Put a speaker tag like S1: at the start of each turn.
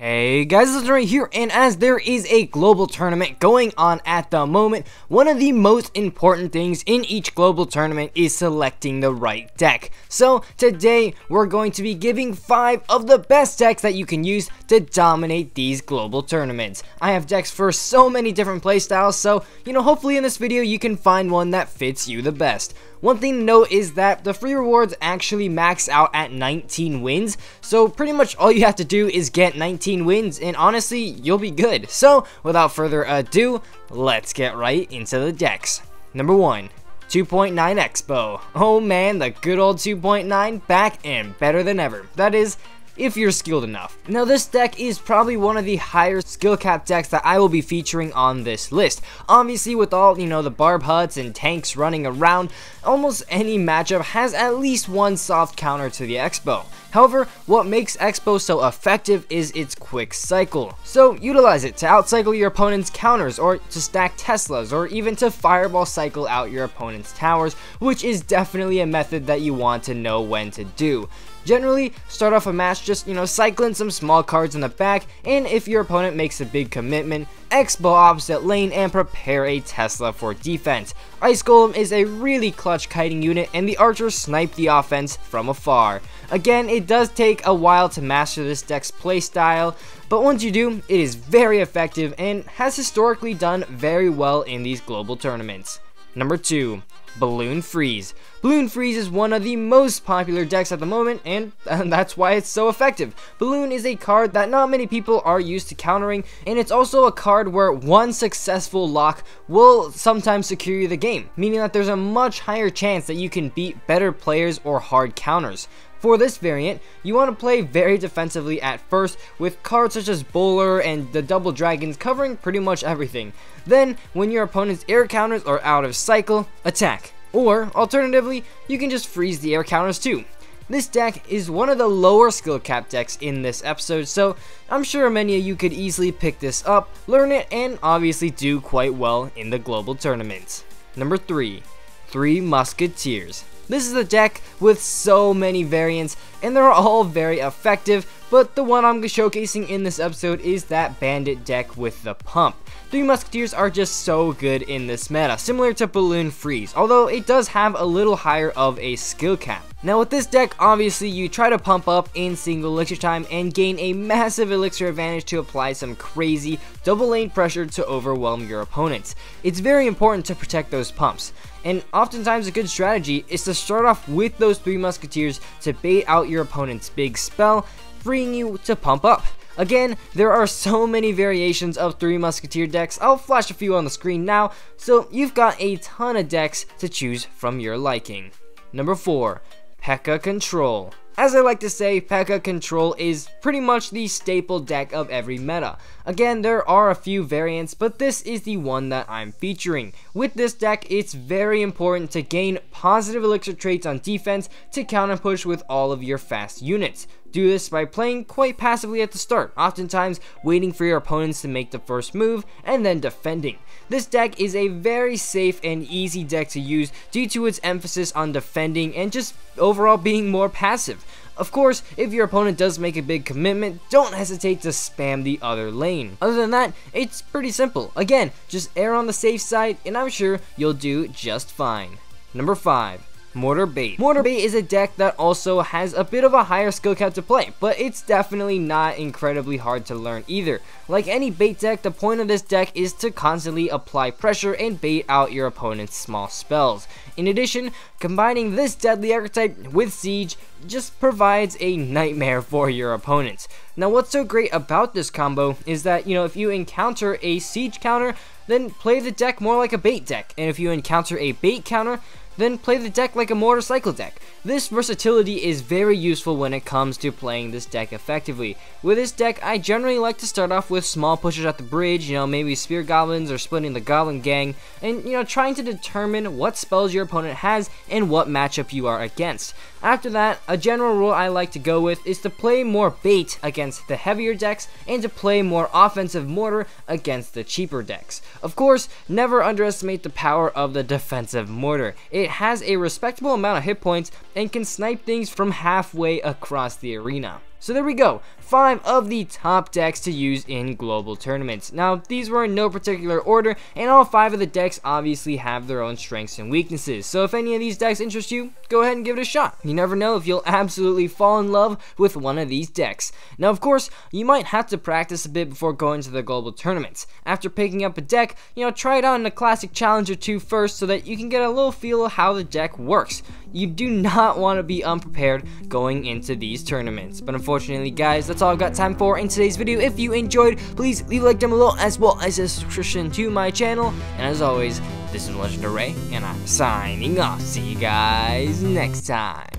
S1: Hey guys, it's right here, and as there is a global tournament going on at the moment, one of the most important things in each global tournament is selecting the right deck. So today, we're going to be giving 5 of the best decks that you can use to dominate these global tournaments. I have decks for so many different playstyles, so hopefully in this video you can find one that fits you the best. One thing to note is that the free rewards actually max out at 19 wins, so pretty much all you have to do is get 19 wins, and honestly, you'll be good. So, without further ado, let's get right into the decks. Number 1. 2.9 Expo. Oh man, the good old 2.9 back and better than ever. That is, if you're skilled enough. Now this deck is probably one of the higher skill cap decks that I will be featuring on this list. Obviously with all, the barb huts and tanks running around, almost any matchup has at least one soft counter to the Expo. However, what makes Expo so effective is its quick cycle. So utilize it to outcycle your opponent's counters, or to stack Teslas, or even to fireball cycle out your opponent's towers, which is definitely a method that you want to know when to do. Generally, start off a match just, cycling some small cards in the back, and if your opponent makes a big commitment, Expo opposite lane and prepare a Tesla for defense. Ice Golem is a really clutch kiting unit, and the archers snipe the offense from afar. Again, it does take a while to master this deck's playstyle, but once you do, it is very effective and has historically done very well in these global tournaments. Number 2. Balloon Freeze. Balloon Freeze is one of the most popular decks at the moment, and that's why it's so effective. Balloon is a card that not many people are used to countering, and it's also a card where one successful lock will sometimes secure you the game, meaning that there's a much higher chance that you can beat better players or hard counters. For this variant, you want to play very defensively at first, with cards such as Bowler and the Double Dragons covering pretty much everything. Then, when your opponent's air counters are out of cycle, attack. Or, alternatively, you can just freeze the air counters too. This deck is one of the lower skill cap decks in this episode, so I'm sure many of you could easily pick this up, learn it, and obviously do quite well in the global tournaments. Number 3. 3 Musketeers. This is a deck with so many variants, and they're all very effective, but the one I'm showcasing in this episode is that bandit deck with the pump. 3 Musketeers are just so good in this meta, similar to Balloon Freeze, although it does have a little higher of a skill cap. Now with this deck, obviously you try to pump up in single elixir time and gain a massive elixir advantage to apply some crazy double lane pressure to overwhelm your opponents. It's very important to protect those pumps, and oftentimes a good strategy is to start off with those 3 Musketeers to bait out your opponent's big spell, freeing you to pump up. Again, there are so many variations of 3 Musketeer decks. I'll flash a few on the screen now, so you've got a ton of decks to choose from your liking. Number 4. Pekka Control. As I like to say, Pekka Control is pretty much the staple deck of every meta. Again, there are a few variants, but this is the one that I'm featuring. With this deck, it's very important to gain positive elixir traits on defense to counter push with all of your fast units. Do this by playing quite passively at the start, oftentimes waiting for your opponents to make the first move and then defending. This deck is a very safe and easy deck to use due to its emphasis on defending and just overall being more passive. Of course, if your opponent does make a big commitment, don't hesitate to spam the other lane. Other than that, it's pretty simple. Again, just err on the safe side and I'm sure you'll do just fine. Number 5. Mortar Bait. Mortar Bait is a deck that also has a bit of a higher skill cap to play, but it's definitely not incredibly hard to learn either. Like any bait deck, the point of this deck is to constantly apply pressure and bait out your opponent's small spells. In addition, combining this deadly archetype with Siege just provides a nightmare for your opponents. Now what's so great about this combo is that, if you encounter a Siege counter, then play the deck more like a bait deck, and if you encounter a bait counter, then play the deck like a mortar cycle deck. This versatility is very useful when it comes to playing this deck effectively. With this deck, I generally like to start off with small pushes at the bridge, maybe spear goblins or splitting the goblin gang, and trying to determine what spells your opponent has and what matchup you are against. After that, a general rule I like to go with is to play more bait against the heavier decks and to play more offensive mortar against the cheaper decks. Of course, never underestimate the power of the defensive mortar. It has a respectable amount of hit points and can snipe things from halfway across the arena. So there we go, 5 of the top decks to use in global tournaments. Now, these were in no particular order, and all 5 of the decks obviously have their own strengths and weaknesses. So if any of these decks interest you, go ahead and give it a shot. You never know if you'll absolutely fall in love with one of these decks. Now, of course, you might have to practice a bit before going to the global tournaments. After picking up a deck, try it out in a classic challenge or 2 first so that you can get a little feel of how the deck works. You do not want to be unprepared going into these tournaments. But unfortunately, guys, that's all I've got time for in today's video. If you enjoyed, please leave a like down below, as well as a subscription to my channel. And as always, this is Legendaray, and I'm signing off. See you guys next time.